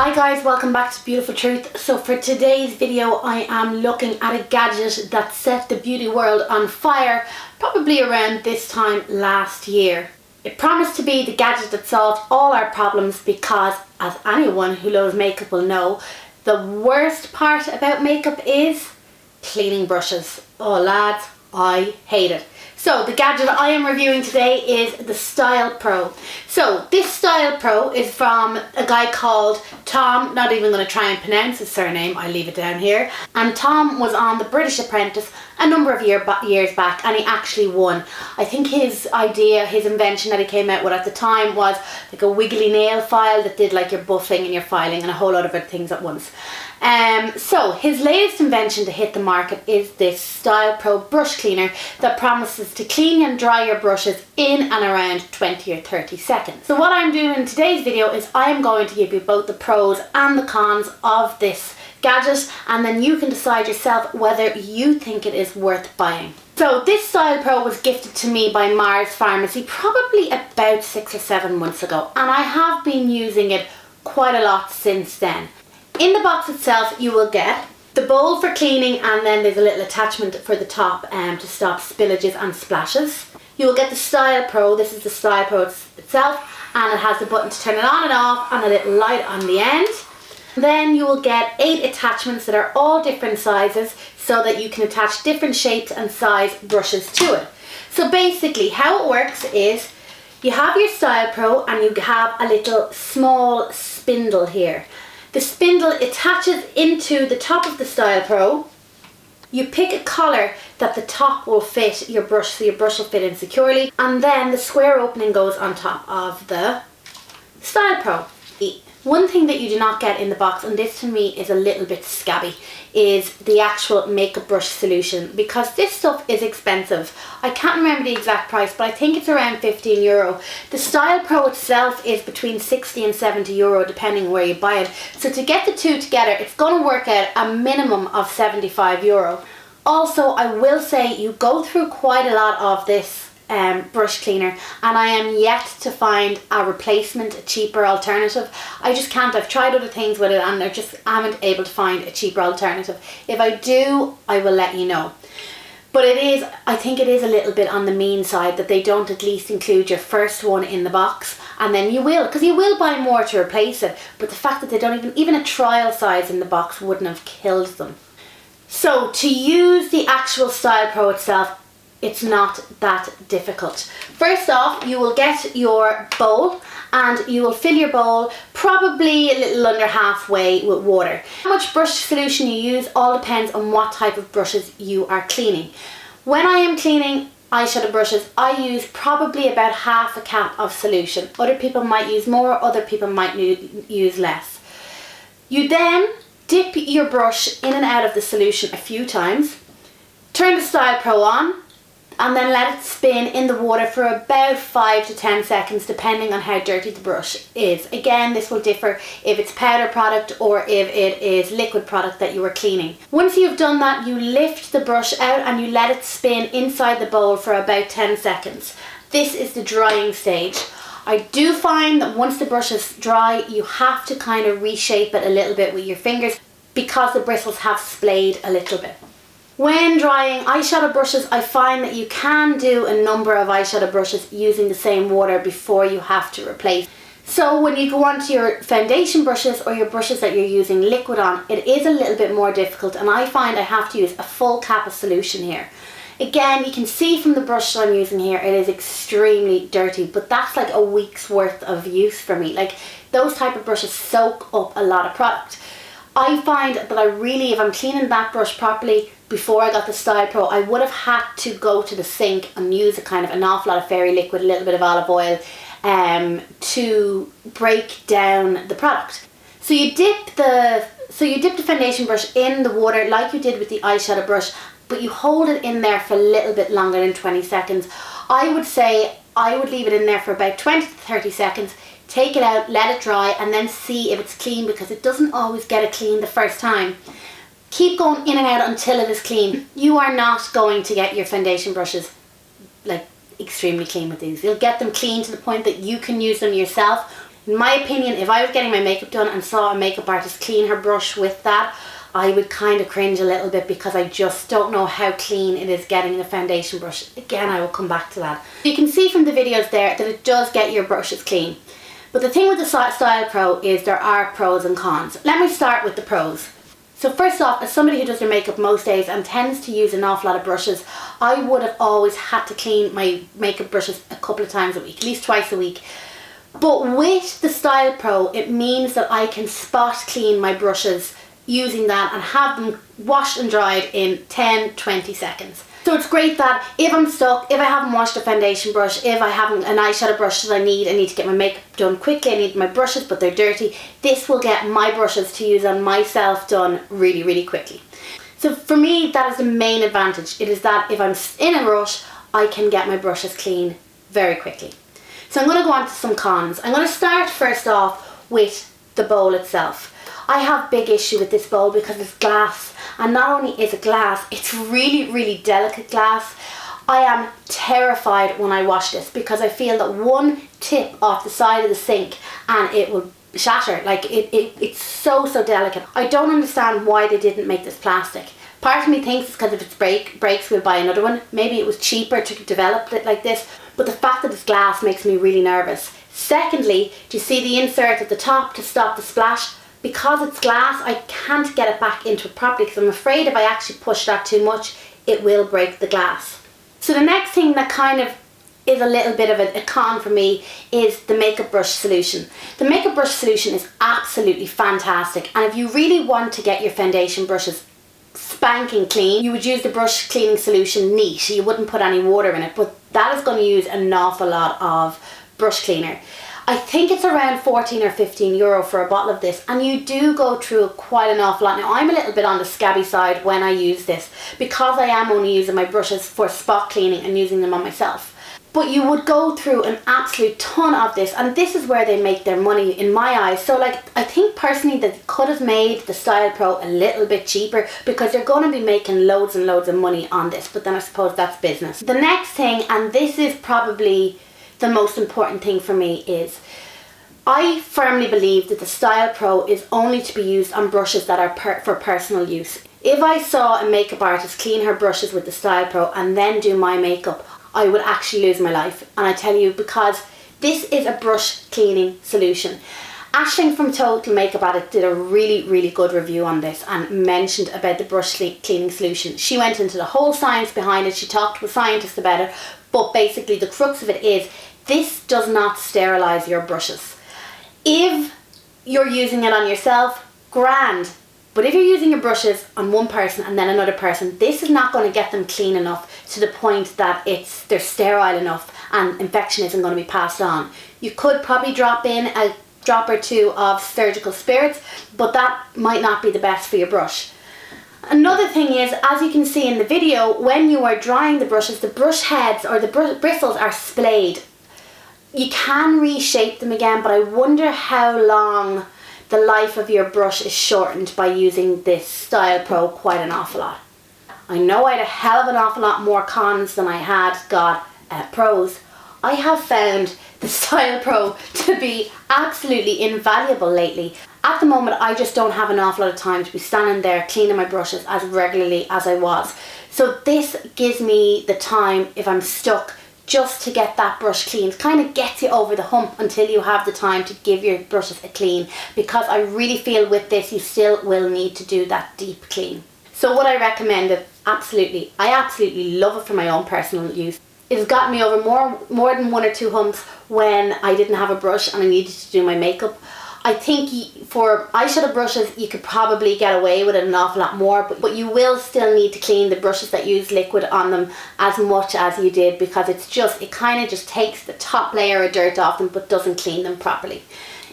Hi guys, welcome back to Beautiful Truth. So for today's video I am looking at a gadget that set the beauty world on fire probably around this time last year. It promised to be the gadget that solved all our problems because, as anyone who loves makeup will know, the worst part about makeup is cleaning brushes. Oh lads, I hate it. So the gadget I am reviewing today is the Stylpro. So this Stylpro is from a guy called Tom, not even going to try and pronounce his surname, I'll leave it down here. And Tom was on The British Apprentice a number of years back and he actually won. I think his idea, his invention that he came out with at the time was like a wiggly nail file that did like your buffing and your filing and a whole lot of other things at once. So his latest invention to hit the market is this Stylpro brush cleaner that promises to clean and dry your brushes in and around 20 or 30 seconds. So what I'm doing in today's video is I am going to give you both the pros and the cons of this gadget, and then you can decide yourself whether you think it is worth buying. So this Stylpro was gifted to me by Mars Pharmacy probably about 6 or 7 months ago, and I have been using it quite a lot since then. In the box itself you will get the bowl for cleaning, and then there's a little attachment for the top to stop spillages and splashes. You will get the Stylpro. This is the Stylpro itself, and it has the button to turn it on and off and a little light on the end. Then you will get 8 attachments that are all different sizes so that you can attach different shapes and size brushes to it. So basically how it works is you have your Stylpro and you have a little small spindle here. The spindle attaches into the top of the Stylpro. You pick a colour that the top will fit your brush, so your brush will fit in securely, and then the square opening goes on top of the Stylpro. One thing that you do not get in the box, and this to me is a little bit scabby, is the actual makeup brush solution, because this stuff is expensive. I can't remember the exact price, but I think it's around €15. The Stylpro itself is between 60 and €70 depending where you buy it. So to get the two together, it's going to work out a minimum of €75. Also, I will say you go through quite a lot of this brush cleaner, and I am yet to find a replacement, a cheaper alternative. I just can't. I've tried other things with it and I just haven't able to find a cheaper alternative. If I do, I will let you know. But it is, I think it is a little bit on the mean side that they don't at least include your first one in the box, and then you will, because you will buy more to replace it, but the fact that they don't even a trial size in the box wouldn't have killed them. So to use the actual Stylpro itself, it's not that difficult. First off, you will get your bowl and you will fill your bowl probably a little under halfway with water. How much brush solution you use all depends on what type of brushes you are cleaning. When I am cleaning eyeshadow brushes, I use probably about half a cap of solution. Other people might use more, other people might use less. You then dip your brush in and out of the solution a few times, turn the Stylpro on, and then let it spin in the water for about 5 to 10 seconds depending on how dirty the brush is. Again, this will differ if it's powder product or if it is liquid product that you are cleaning. Once you've done that, you lift the brush out and you let it spin inside the bowl for about 10 seconds. This is the drying stage. I do find that once the brush is dry, you have to kind of reshape it a little bit with your fingers because the bristles have splayed a little bit. When drying eyeshadow brushes, I find that you can do a number of eyeshadow brushes using the same water before you have to replace. So when you go onto your foundation brushes or your brushes that you're using liquid on, it is a little bit more difficult, and I find I have to use a full cap of solution here. Again, you can see from the brush that I'm using here, it is extremely dirty, but that's like a week's worth of use for me. Like, those type of brushes soak up a lot of product. I find that I really, if I'm cleaning that brush properly, before I got the Stylpro, I would have had to go to the sink and use a kind of an awful lot of fairy liquid, a little bit of olive oil to break down the product. So you dip the foundation brush in the water like you did with the eyeshadow brush, but you hold it in there for a little bit longer than 20 seconds. I would say I would leave it in there for about 20 to 30 seconds, take it out, let it dry, and then see if it's clean, because it doesn't always get it clean the first time. Keep going in and out until it is clean. You are not going to get your foundation brushes like extremely clean with these. You'll get them clean to the point that you can use them yourself. In my opinion, if I was getting my makeup done and saw a makeup artist clean her brush with that, I would kind of cringe a little bit because I just don't know how clean it is getting the foundation brush. Again, I will come back to that. You can see from the videos there that it does get your brushes clean. But the thing with the Stylpro is there are pros and cons. Let me start with the pros. So first off, as somebody who does their makeup most days and tends to use an awful lot of brushes, I would have always had to clean my makeup brushes a couple of times a week, at least twice a week. But with the Stylpro, it means that I can spot clean my brushes using that and have them washed and dried in 10-20 seconds. So it's great that if I'm stuck, if I haven't washed a foundation brush, if I haven't an eyeshadow brush that I need to get my makeup done quickly, I need my brushes but they're dirty, this will get my brushes to use on myself done really, really quickly. So for me, that is the main advantage. It is that if I'm in a rush, I can get my brushes clean very quickly. So I'm going to go on to some cons. I'm going to start first off with the bowl itself. I have big issue with this bowl because it's glass, and not only is it glass, it's really, really delicate glass. I am terrified when I wash this because I feel that one tip off the side of the sink and it will shatter. Like it's so delicate. I don't understand why they didn't make this plastic. Part of me thinks it's because if it breaks we'll buy another one. Maybe it was cheaper to develop it like this, but the fact that it's glass makes me really nervous. Secondly, do you see the insert at the top to stop the splash? Because it's glass, I can't get it back into it properly because I'm afraid if I actually push that too much, it will break the glass. So the next thing that kind of is a little bit of a con for me is the makeup brush solution. The makeup brush solution is absolutely fantastic, and if you really want to get your foundation brushes spanking clean, you would use the brush cleaning solution neat. You wouldn't put any water in it, but that is going to use an awful lot of brush cleaner. I think it's around 14 or 15 euro for a bottle of this, and you do go through quite an awful lot. Now I'm a little bit on the scabby side when I use this because I am only using my brushes for spot cleaning and using them on myself. But you would go through an absolute ton of this, and this is where they make their money in my eyes. So like, I think personally that they could have made the Stylpro a little bit cheaper because they're going to be making loads and loads of money on this, but then I suppose that's business. The next thing, and this is probably the most important thing for me, is I firmly believe that the Stylpro is only to be used on brushes that are for personal use. If I saw a makeup artist clean her brushes with the Stylpro and then do my makeup, I would actually lose my life. And I tell you, because this is a brush cleaning solution. Aisling from Total Makeup Addict did a really good review on this and mentioned about the brush cleaning solution. She went into the whole science behind it, she talked to a scientist about it, but basically the crux of it is this does not sterilise your brushes. If you're using it on yourself, grand. But if you're using your brushes on one person and then another person, this is not going to get them clean enough to the point that they're sterile enough and infection isn't going to be passed on. You could probably drop in a drop or two of surgical spirits, but that might not be the best for your brush. Another thing is, as you can see in the video, when you are drying the brushes, the brush heads or the bristles are splayed. You can reshape them again, but I wonder how long the life of your brush is shortened by using this Stylpro quite an awful lot. I know I had a hell of an awful lot more cons than I had got pros. I have found the Stylpro to be absolutely invaluable lately. At the moment, I just don't have an awful lot of time to be standing there cleaning my brushes as regularly as I was. So this gives me the time, if I'm stuck, just to get that brush cleaned. Kind of gets you over the hump until you have the time to give your brushes a clean, because I really feel with this you still will need to do that deep clean. So would I recommend it? Absolutely. I absolutely love it for my own personal use. It's gotten me over more than one or two humps when I didn't have a brush and I needed to do my makeup. I think for eyeshadow brushes you could probably get away with it an awful lot more, but you will still need to clean the brushes that use liquid on them as much as you did, because it kind of just takes the top layer of dirt off them but doesn't clean them properly.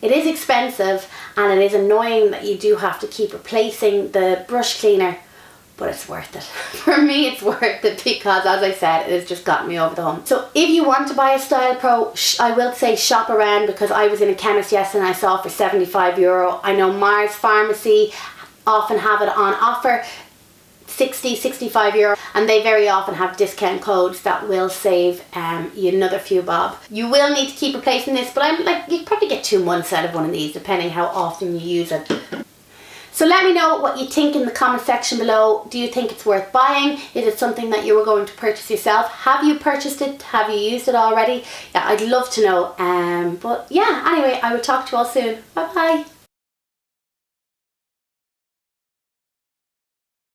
It is expensive and it is annoying that you do have to keep replacing the brush cleaner, but it's worth it. For me, it's worth it because, as I said, it has just gotten me over the hump. So if you want to buy a Stylpro, I will say shop around, because I was in a chemist yesterday and I saw it for 75 euro. I know Mars Pharmacy often have it on offer. €60–65, and they very often have discount codes that will save you another few bob. You will need to keep replacing this, but I'm like, you probably get 2 months out of one of these depending how often you use it. So let me know what you think in the comment section below. Do you think it's worth buying? Is it something that you were going to purchase yourself? Have you purchased it? Have you used it already? Yeah, I'd love to know. But yeah, anyway, I will talk to you all soon. Bye bye.